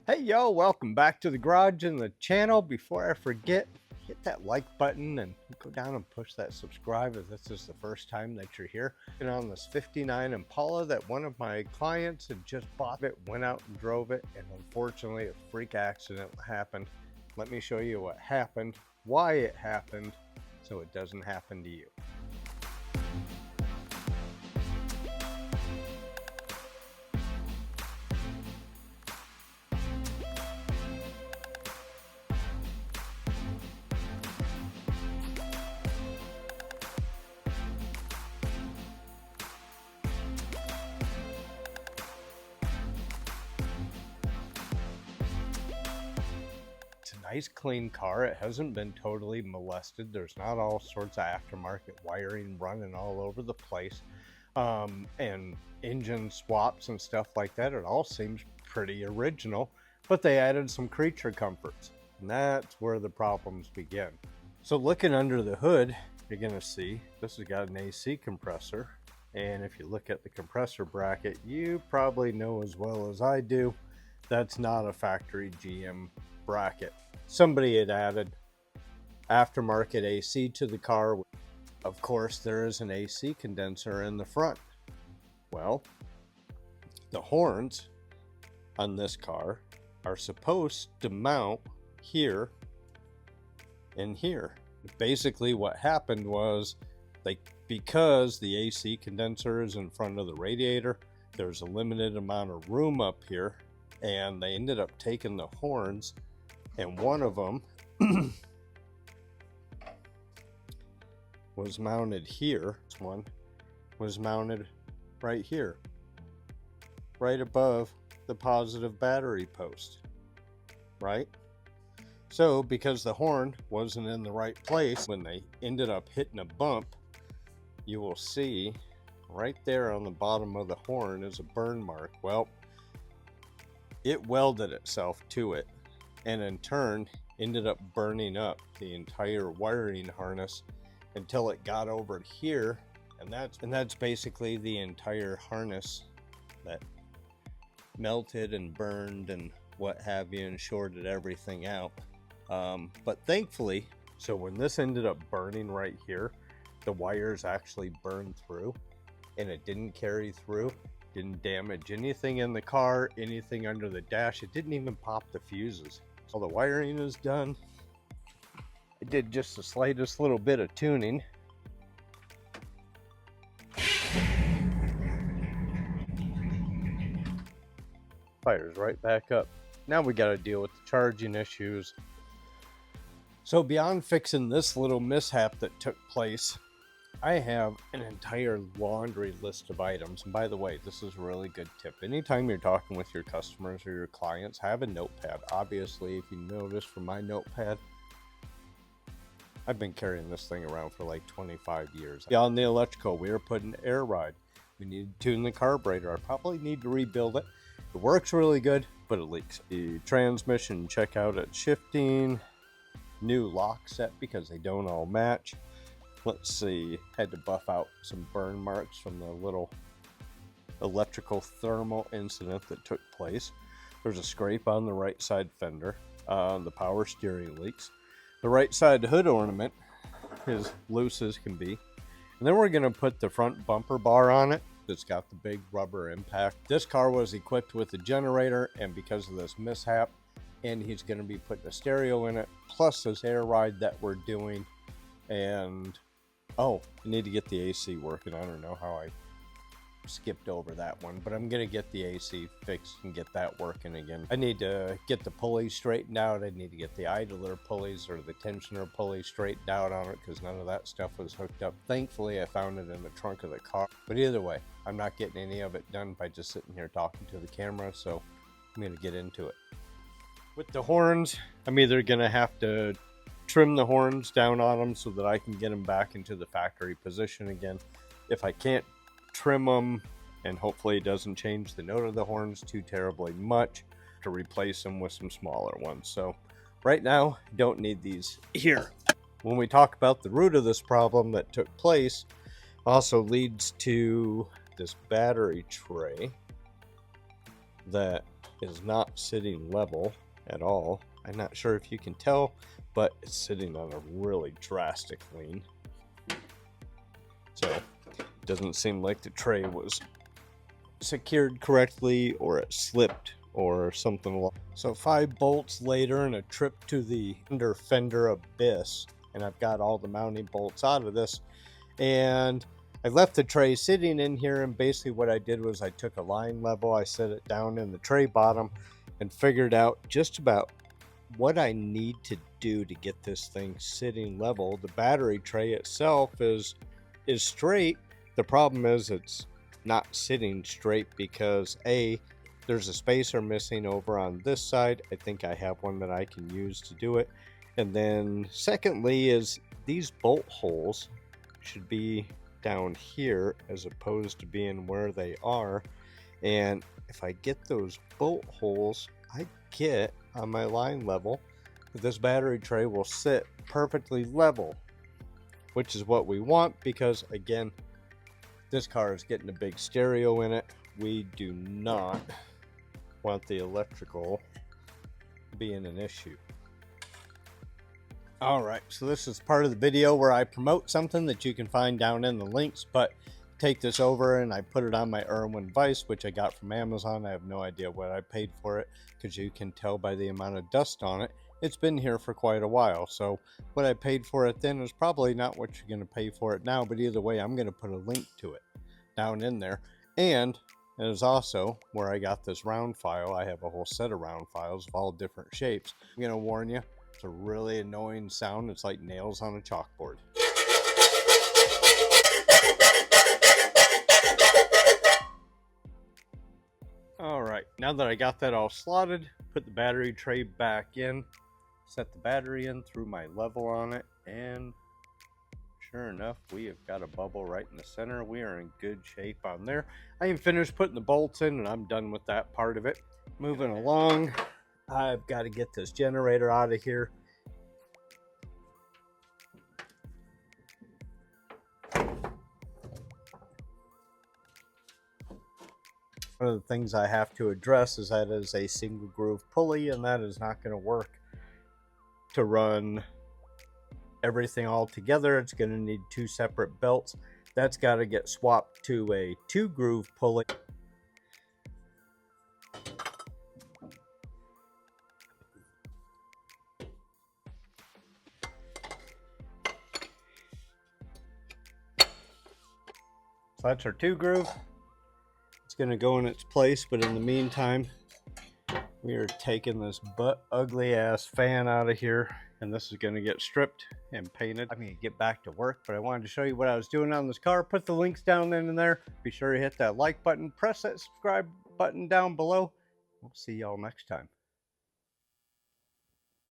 Hey yo, welcome back to the garage and the channel. Before I forget, hit that like button and go down and push that subscribe if this is the first time that you're here. And on this 59 Impala that one of my clients had just bought, it went out and drove it, and unfortunately a freak accident happened. Let me show you what happened, why it happened, so it doesn't happen to you. It's a nice clean car. It hasn't been totally molested. There's not all sorts of aftermarket wiring running all over the place, and engine swaps and stuff like that. It all seems pretty original, but they added some creature comforts, and that's where the problems begin. So looking under the hood, you're going to see this has got an AC compressor, and if you look at the compressor bracket, you probably know as well as I do that's not a factory GM bracket. Somebody had added aftermarket AC to the car. Of course, there is an AC condenser in the front. Well, the horns on this car are supposed to mount here and here. Basically what happened was, because the AC condenser is in front of the radiator, there's a limited amount of room up here, and they ended up taking the horns, and one of them was mounted here. This one was mounted right here, right above the positive battery post, right? So because the horn wasn't in the right place, when they ended up hitting a bump, you will see right there on the bottom of the horn is a burn mark. Well, it welded itself to it, and in turn ended up burning up the entire wiring harness until it got over here, and that's basically the entire harness that melted and burned and what have you, and shorted everything out. But thankfully, so when this ended up burning right here, the wires actually burned through, and it didn't carry through, didn't damage anything in the car, anything under the dash. It didn't even pop the fuses. So the wiring is done. I did just the slightest little bit of tuning. Fires right back up. Now we got to deal with the charging issues. So beyond fixing this little mishap that took place, I have an entire laundry list of items. And by the way, this is a really good tip. Anytime you're talking with your customers or your clients, have a notepad. Obviously, if you notice from my notepad, I've been carrying this thing around for like 25 years. Beyond the electrical, we are putting air ride. We need to tune the carburetor. I probably need to rebuild it. It works really good, but it leaks. The transmission, check out its shifting. New lock set because they don't all match. Let's see, had to buff out some burn marks from the little electrical thermal incident that took place. There's a scrape on the right side fender. The power steering leaks. The right side hood ornament is loose as can be. And then we're going to put the front bumper bar on it that's got the big rubber impact. This car was equipped with a generator, and because of this mishap, and he's going to be putting a stereo in it, plus this air ride that we're doing. And oh, I need to get the AC working. I don't know how I skipped over that one, but I'm going to get the AC fixed and get that working again. I need to get the pulleys straightened out. I need to get the idler pulleys or the tensioner pulleys straightened out on it because none of that stuff was hooked up. Thankfully, I found it in the trunk of the car. But either way, I'm not getting any of it done by just sitting here talking to the camera, so I'm going to get into it. With the horns, I'm either going to have to trim the horns down on them so that I can get them back into the factory position again. If I can't trim them, and hopefully it doesn't change the note of the horns too terribly much, to replace them with some smaller ones. So right now, don't need these here. When we talk about the root of this problem that took place, also leads to this battery tray. that is not sitting level at all. I'm not sure if you can tell, but it's sitting on a really drastic lean. So it doesn't seem like the tray was secured correctly, or it slipped or something along. So 5 bolts later and a trip to the under fender abyss, and I've got all the mounting bolts out of this, and I left the tray sitting in here, and basically what I did was I took a line level, I set it down in the tray bottom, and figured out just about what I need to do to get this thing sitting level. The battery tray itself is straight. The problem is it's not sitting straight because there's a spacer missing over on this side. I think I have one that I can use to do it. And then secondly is these bolt holes should be down here as opposed to being where they are. And if I get those bolt holes, I get on my line level, this battery tray will sit perfectly level, which is what we want, because again, this car is getting a big stereo in it. We do not want the electrical being an issue. All right, so this is part of the video where I promote something that you can find down in the links, but take this over and I put it on my Irwin vise, which I got from Amazon. I have no idea what I paid for it, because you can tell by the amount of dust on it. It's been here for quite a while, so what I paid for it then is probably not what you're going to pay for it now, but either way, I'm going to put a link to it down in there. And it is also where I got this round file. I have a whole set of round files of all different shapes. I'm going to warn you, it's a really annoying sound. It's like nails on a chalkboard. All right, now that I got that all slotted, put the battery tray back in, set the battery in through my level on it, and sure enough, we have got a bubble right in the center. We are in good shape on there. I am finished putting the bolts in, and I'm done with that part of it. Moving along, I've got to get this generator out of here. One of the things I have to address is that is a single groove pulley, and that is not going to work to run everything all together. It's going to need 2 separate belts. That's got to get swapped to a 2 groove pulley. So that's our 2 groove. It's going to go in its place, but in the meantime, we are taking this ugly ass fan out of here, and this is going to get stripped and painted. I'm going to get back to work, but I wanted to show you what I was doing on this car. Put the links down in there. Be sure to hit that like button, press that subscribe button down below. We'll see y'all next time.